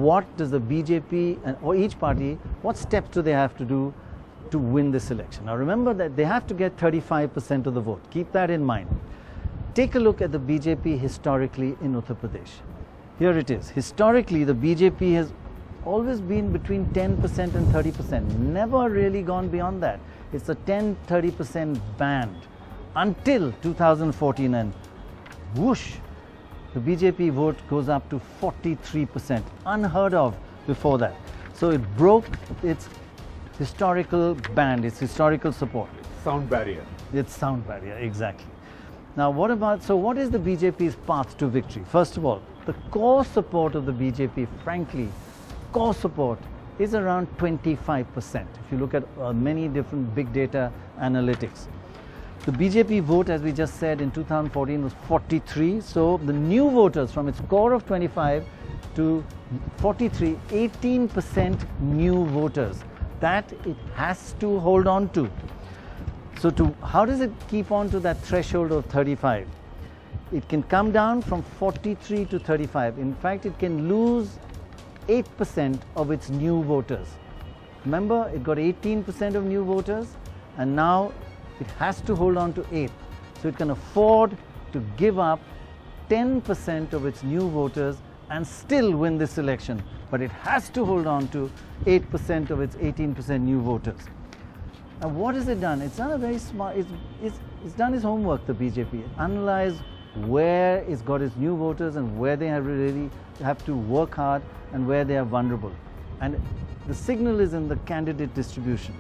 what does the BJP or each party, what steps do they have to do to win this election? Now remember that they have to get 35% of the vote. Keep that in mind. Take a look at the BJP historically in Uttar Pradesh. Here it is. Historically, the BJP has always been between 10% and 30%, never really gone beyond that. It's a 10-30% band until 2014, and whoosh, the BJP vote goes up to 43%, unheard of before that. So it broke its historical band, its historical support. Sound barrier. Its sound barrier, exactly. Now what is the BJP's path to victory? First of all, the core support of the BJP, frankly, core support is around 25%. If you look at many different big data analytics. The BJP vote, as we just said, in 2014 was 43. So the new voters from its core of 25 to 43, 18% new voters. That it has to hold on to. So how does it keep on to that threshold of 35? It can come down from 43 to 35. In fact, it can lose 8% of its new voters. Remember, it got 18% of new voters, and now it has to hold on to 8. So it can afford to give up 10% of its new voters and still win this election. But it has to hold on to 8% of its 18% new voters. And what has it done? It's done a very smart, it's done its homework, the BJP. Analyzed where it's got its new voters and where they really have to work hard and where they are vulnerable. And the signal is in the candidate distribution.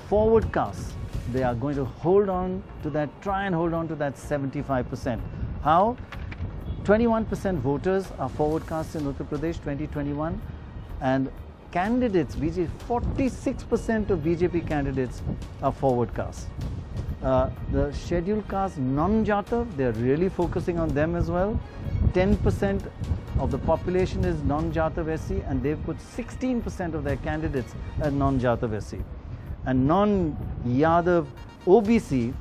Forward casts, they are going to hold on to that, try and hold on to that 75%. How? 21% voters are forward casts in Uttar Pradesh 2021, and candidates, 46% of BJP candidates are forward casts. The scheduled caste non-Jatav, they're really focusing on them as well. 10% of the population is non-Jatav SC, and they've put 16% of their candidates as non-Jatav SC. And non-Yadav OBC,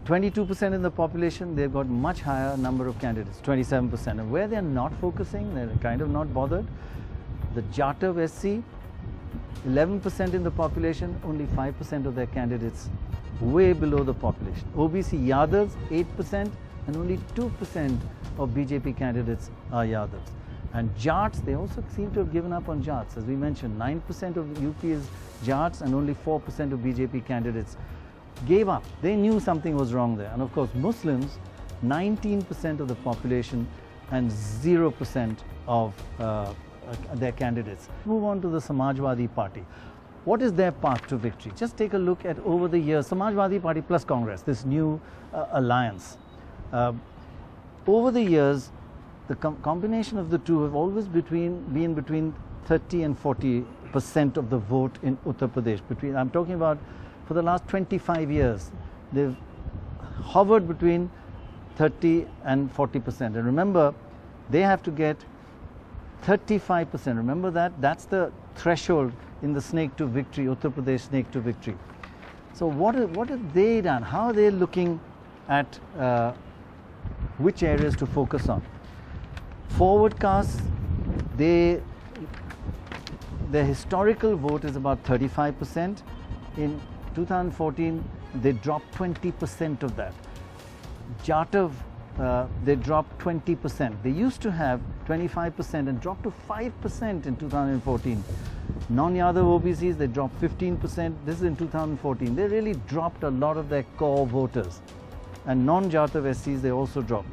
22% in the population, they've got much higher number of candidates, 27%. And where they're not focusing, they're kind of not bothered. The Jatav SC, 11% in the population, only 5% of their candidates, way below the population. OBC Yadavs, 8%, and only 2% of BJP candidates are Yadavs. And Jats, they also seem to have given up on Jats. As we mentioned, 9% of UP is Jats, and only 4% of BJP candidates gave up. They knew something was wrong there. And of course, Muslims, 19% of the population and 0% of their candidates. Move on to the Samajwadi Party. What is their path to victory? Just take a look at over the years, Samajwadi Party plus Congress, this new alliance. Over the years, the combination of the two have always been between 30 and 40% of the vote in Uttar Pradesh. I'm talking about for the last 25 years, they've hovered between 30 and 40%. And remember, they have to get 35%. Remember that? That's the threshold in the snake to victory, Uttar Pradesh snake to victory. So what have they done? How are they looking at which areas to focus on? Forward casts, their historical vote is about 35%. In 2014, they dropped 20% of that. Jatav, they dropped 20%. They used to have 25% and dropped to 5% in 2014. Non-Yadav OBCs, they dropped 15%. This is in 2014. They really dropped a lot of their core voters. And non-Jatav SCs, they also dropped.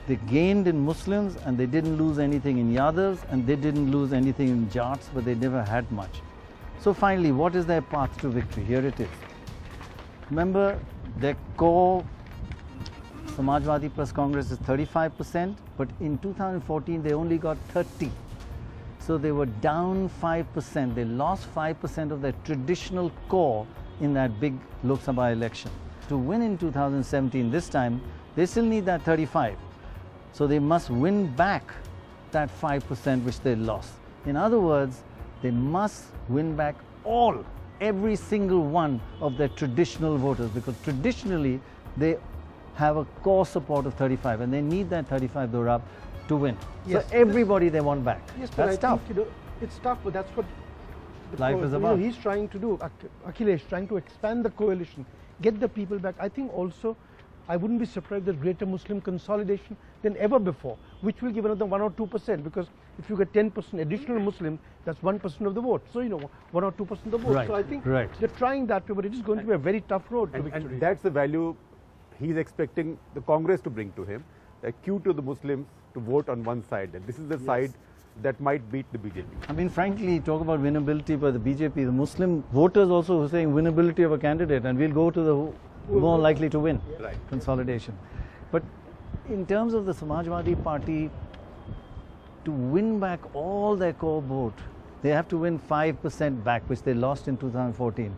They gained in Muslims, and they didn't lose anything in Yadavs, and they didn't lose anything in Jats, but they never had much. So finally, what is their path to victory? Here it is. Remember, their core Samajwadi plus Congress is 35%, but in 2014 they only got 30. So they were down 5%. They lost 5% of their traditional core in that big Lok Sabha election. To win in 2017 this time, they still need that 35. So they must win back that 5% which they lost. In other words, they must win back every single one of their traditional voters, because traditionally they have a core support of 35 and they need that 35 though up to win. Yes. So everybody they want back. Yes, but that's I tough. think, it's tough, but that's what Life is about. he's trying to do. Akhilesh trying to expand the coalition, get the people back. I think also, I wouldn't be surprised there's greater Muslim consolidation than ever before, which will give another 1 or 2%, because if you get 10% additional Muslim, that's 1% of the vote. So, 1 or 2% of the vote. Right, So I think right. they're trying that way, but it is going to be a very tough road to victory. And that's the value he's expecting the Congress to bring to him, a cue to the Muslims to vote on one side. And this is the side that might beat the BJP. I mean, frankly, talk about winnability by the BJP. The Muslim voters also are saying winnability of a candidate, and we'll go to the more likely to win. Right. Consolidation. But in terms of the Samajwadi Party, to win back all their core vote, they have to win 5% back, which they lost in 2014.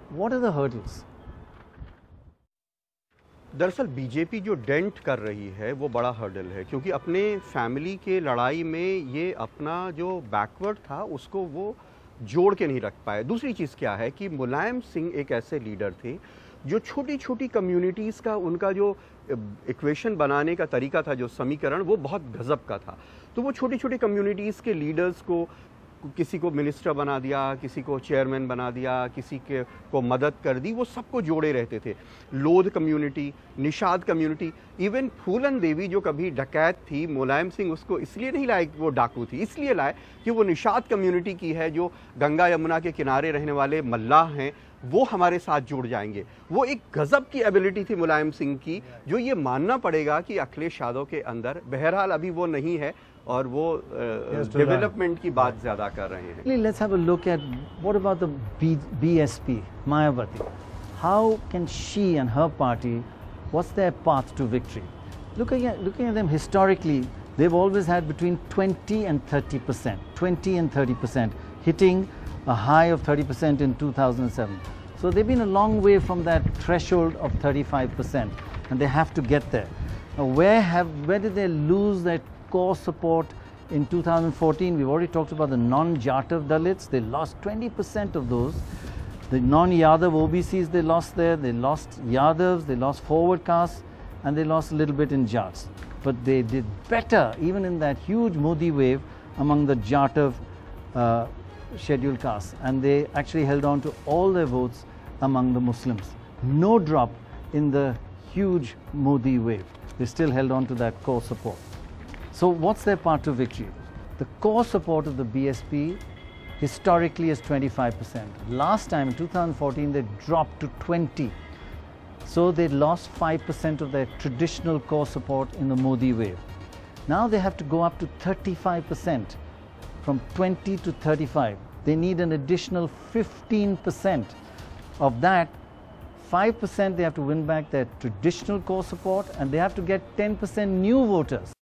What are the hurdles? दरअसल BJP जो dent कर रही है वो बड़ा hurdle है, क्योंकि अपने फैमिली के लड़ाई में ये अपना जो बैकवर्ड था उसको वो जोड़ के नहीं रख पाए। दूसरी चीज़ क्या है कि मुलायम सिंह एक ऐसे लीडर थे जो छोटी छोटी कम्युनिटीज़ का उनका जो इक्वेशन बनाने का तरीका था, जो समीकरण, वो बहुत गजब का था। तो वो छोटी छोटी कम्युनिटीज़ के लीडर्स को, किसी को मिनिस्टर बना दिया, किसी को चेयरमैन बना दिया, किसी के को मदद कर दी, वो सबको जोड़े रहते थे। लोध कम्युनिटी, निषाद कम्युनिटी, इवन फूलन देवी जो कभी डकैत थी, मुलायम सिंह उसको इसलिए नहीं लाए कि वो डाकू थी, इसलिए लाए कि वो निषाद कम्युनिटी की है, जो गंगा यमुना के किनारे रहने वाले मल्लाह हैं, वो हमारे साथ जुड़ जाएंगे। वो एक गजब की एबिलिटी थी मुलायम सिंह की, जो ये मानना पड़ेगा कि अखिलेश यादव के अंदर, बहरहाल अभी वो नहीं है और वो डेवलपमेंट की बात ज्यादा कर रहे हैं। Let's have a look at what about the BSP, Mayawati. How can she and her party, what's their path to victory? Looking at them historically, they've always had between 20 and 30%, 20 and 30%, hitting a high of 30% in 2007. So they've been a long way from that threshold of 35%, and they have to get there. Now, where did they lose their core support in 2014? We've already talked about the non-Jatav Dalits. They lost 20% of those. The non-Yadav OBCs they lost there. They lost Yadavs, they lost forward castes, and they lost a little bit in Jats. But they did better even in that huge Modi wave among the Jatav scheduled castes, and they actually held on to all their votes among the Muslims. No drop in the huge Modi wave. They still held on to that core support. So what's their path to victory? The core support of the BSP historically is 25%. Last time in 2014 they dropped to 20. So they lost 5% of their traditional core support in the Modi wave. Now they have to go up to 35%. From 20 to 35. They need an additional 15%. Of that, 5% they have to win back their traditional core support, and they have to get 10% new voters.